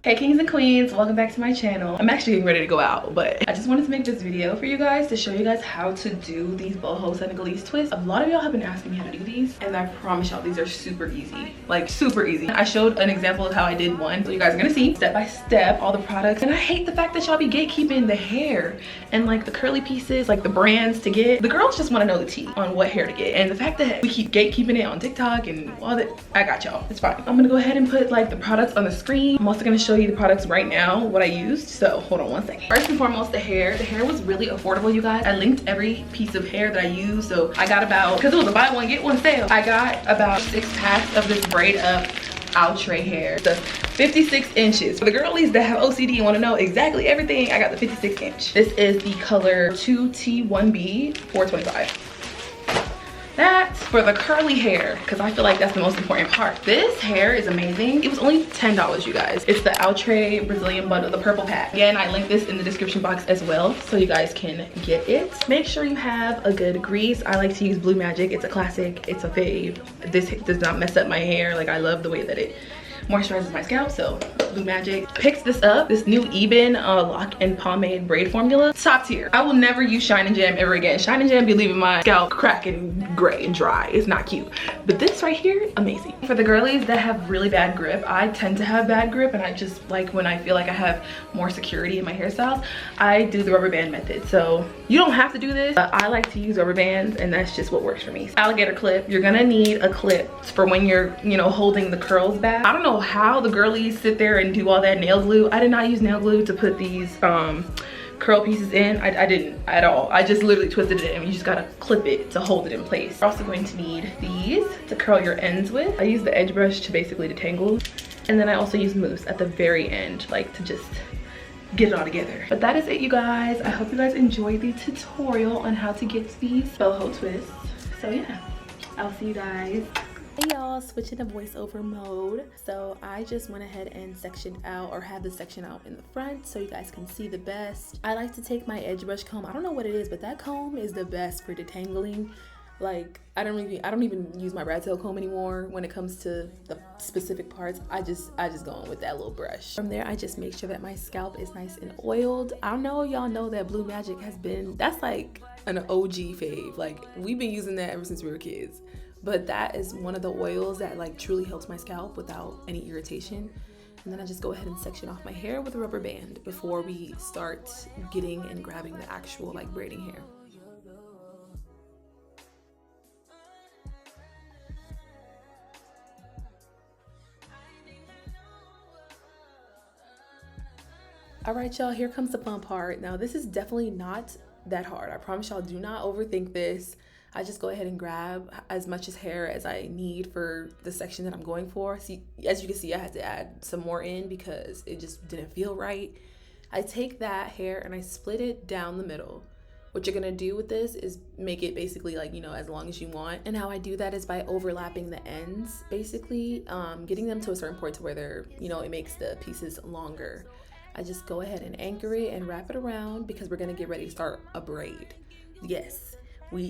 Hey kings and queens, welcome back to my channel. I'm actually getting ready to go out, but I just wanted to make this video for you guys to show you guys how to do these Boho Senegalese twists. A lot of y'all have been asking me how to do these, and I promise y'all these are super easy, like super easy. I showed an example of how I did one, so you guys are gonna see step by step all the products. And I hate the fact that y'all be gatekeeping the hair and like the curly pieces, like the brands to get. The girls just want to know the tea on what hair to get, and the fact that we keep gatekeeping it on TikTok and all that, I got y'all, it's fine. I'm gonna go ahead and put like the products on the screen. I'm also gonna show you the products right now, what I used. So hold on one second. First and foremost, the hair. The hair was really affordable, you guys. I linked every piece of hair that I used. So I got about, because it was a buy one get one sale, I got about 6 packs of this Braid Up Outre hair. The 56 inches. For the girlies that have OCD and want to know exactly everything, I got the 56 inch. This is the color 2T1B 425. That's for the curly hair, because I feel like that's the most important part. This hair is amazing. It was only $10, you guys. It's the Outre Brazilian Bundle, the purple pack. Again, I linked this in the description box as well, so you guys can get it. Make sure you have a good grease. I like to use Blue Magic. It's a classic, it's a fave. This does not mess up my hair. Like, I love the way that it moisturizes my scalp, so Blue Magic. Picked this up, this new Eben lock and pomade braid formula. Top tier. I will never use Shine and Jam ever again. Shine and Jam be leaving my scalp cracking gray and dry. It's not cute. But this right here, amazing. For the girlies that have really bad grip, I tend to have bad grip, and I just like when I feel like I have more security in my hairstyles, I do the rubber band method. So you don't have to do this, but I like to use rubber bands, and that's just what works for me. Alligator clip. You're gonna need a clip for when you're, you know, holding the curls back. I don't know how the girlies sit there and do all that nail glue. I did not use nail glue to put these curl pieces in. I didn't at all. I just literally twisted it, and you just gotta clip it to hold it in place. You're also going to need these to curl your ends with. I use the edge brush to basically detangle, and then I also use mousse at the very end, like to just get it all together. But that is it, you guys. I hope you guys enjoyed the tutorial on how to get these boho twists. So yeah, I'll see you guys. Hey y'all, switching to voiceover mode. So I just went ahead and sectioned out, or have the section out in the front so you guys can see the best. I like to take my edge brush comb. I don't know what it is, but that comb is the best for detangling. Like, I don't even use my rat tail comb anymore when it comes to the specific parts. I just go in with that little brush. From there, I just make sure that my scalp is nice and oiled. I know y'all know that Blue Magic that's like an OG fave. Like, we've been using that ever since we were kids. But that is one of the oils that like truly helps my scalp without any irritation. And then I just go ahead and section off my hair with a rubber band before we start getting and grabbing the actual like braiding hair. All right, y'all, here comes the fun part. Now, this is definitely not that hard. I promise y'all, do not overthink this. I just go ahead and grab as much hair as I need for the section that I'm going for. See, as you can see, I had to add some more in because it just didn't feel right. I take that hair and I split it down the middle. What you're gonna do with this is make it basically like, you know, as long as you want. And how I do that is by overlapping the ends, basically, getting them to a certain point to where they're, you know, it makes the pieces longer. I just go ahead and anchor it and wrap it around because we're gonna get ready to start a braid. Yes.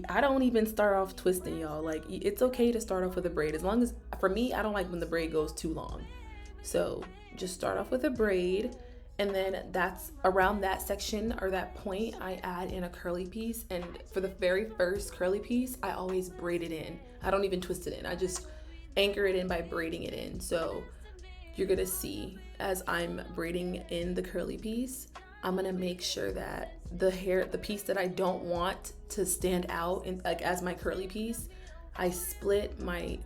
I don't even start off twisting, y'all. Like, it's okay to start off with a braid, as long as, for me, I don't like when the braid goes too long. So just start off with a braid, and then that's around that section or that point, I add in a curly piece. And for the very first curly piece, I always braid it in. I don't even twist it in. I just anchor it in by braiding it in. So you're gonna see as I'm braiding in the curly piece, I'm gonna make sure that the piece that I don't want to stand out in, like as my curly piece, I split my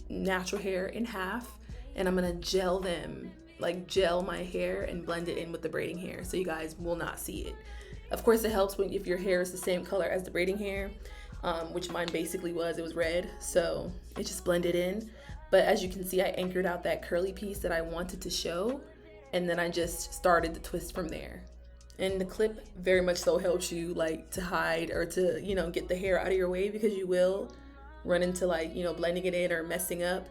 natural hair in half, and I'm gonna gel my hair and blend it in with the braiding hair so you guys will not see it. Of course, it helps if your hair is the same color as the braiding hair, which mine basically was. It was red, so it just blended in. But as you can see, I anchored out that curly piece that I wanted to show, and then I just started the twist from there. And the clip very much so helps you like to hide or to, you know, get the hair out of your way, because you will run into like, you know, blending it in or messing up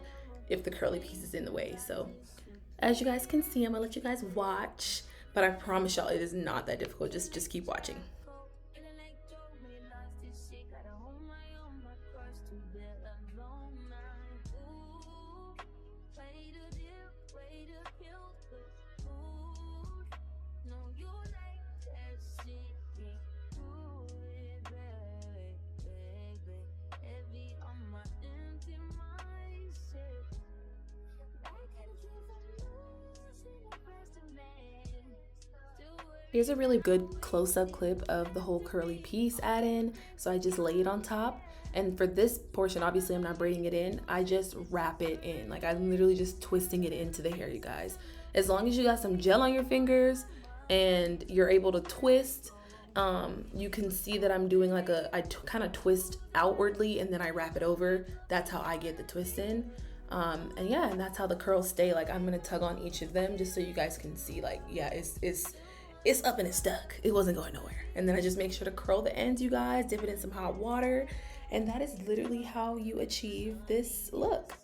if the curly piece is in the way. So as you guys can see, I'm gonna let you guys watch, but I promise y'all it is not that difficult. Just keep watching. Here's a really good close-up clip of the whole curly piece add-in. So I just lay it on top. And for this portion, obviously I'm not braiding it in. I just wrap it in. Like I'm literally just twisting it into the hair, you guys. As long as you got some gel on your fingers and you're able to twist, you can see that I'm doing like I kind of twist outwardly and then I wrap it over. That's how I get the twist in. And yeah, and that's how the curls stay. Like I'm gonna tug on each of them just so you guys can see, like, yeah, it's up and it's stuck. It wasn't going nowhere. And then I just make sure to curl the ends, you guys, dip it in some hot water. And that is literally how you achieve this look.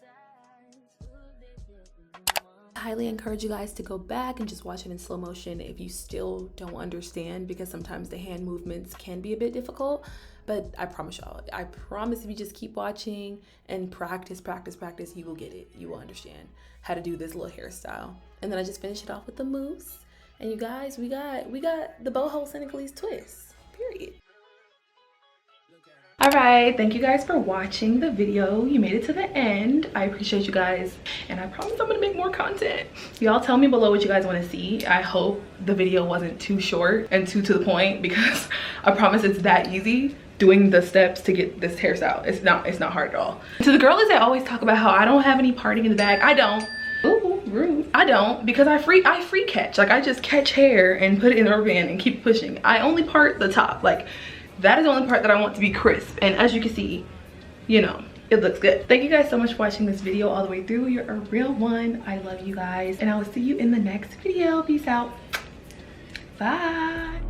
I highly encourage you guys to go back and just watch it in slow motion if you still don't understand, because sometimes the hand movements can be a bit difficult. But I promise y'all, I promise if you just keep watching and practice, you will get it. You will understand how to do this little hairstyle. And then I just finish it off with the mousse. And you guys, we got the Boho Senegalese twist, period. All right, thank you guys for watching the video. You made it to the end. I appreciate you guys, and I promise I'm gonna make more content. Y'all tell me below what you guys want to see. I hope the video wasn't too short and too to the point, because I promise it's that easy doing the steps to get this hairstyle. It's not hard at all. To the girlies that always talk about how I don't have any parting in the bag, I don't. Ooh, rude. I don't, because I free catch. Like I just catch hair and put it in the rubber band and keep pushing. I only part the top. Like that is the only part that I want to be crisp. And as you can see, you know, it looks good. Thank you guys so much for watching this video all the way through. You're a real one. I love you guys, and I will see you in the next video. Peace out. Bye.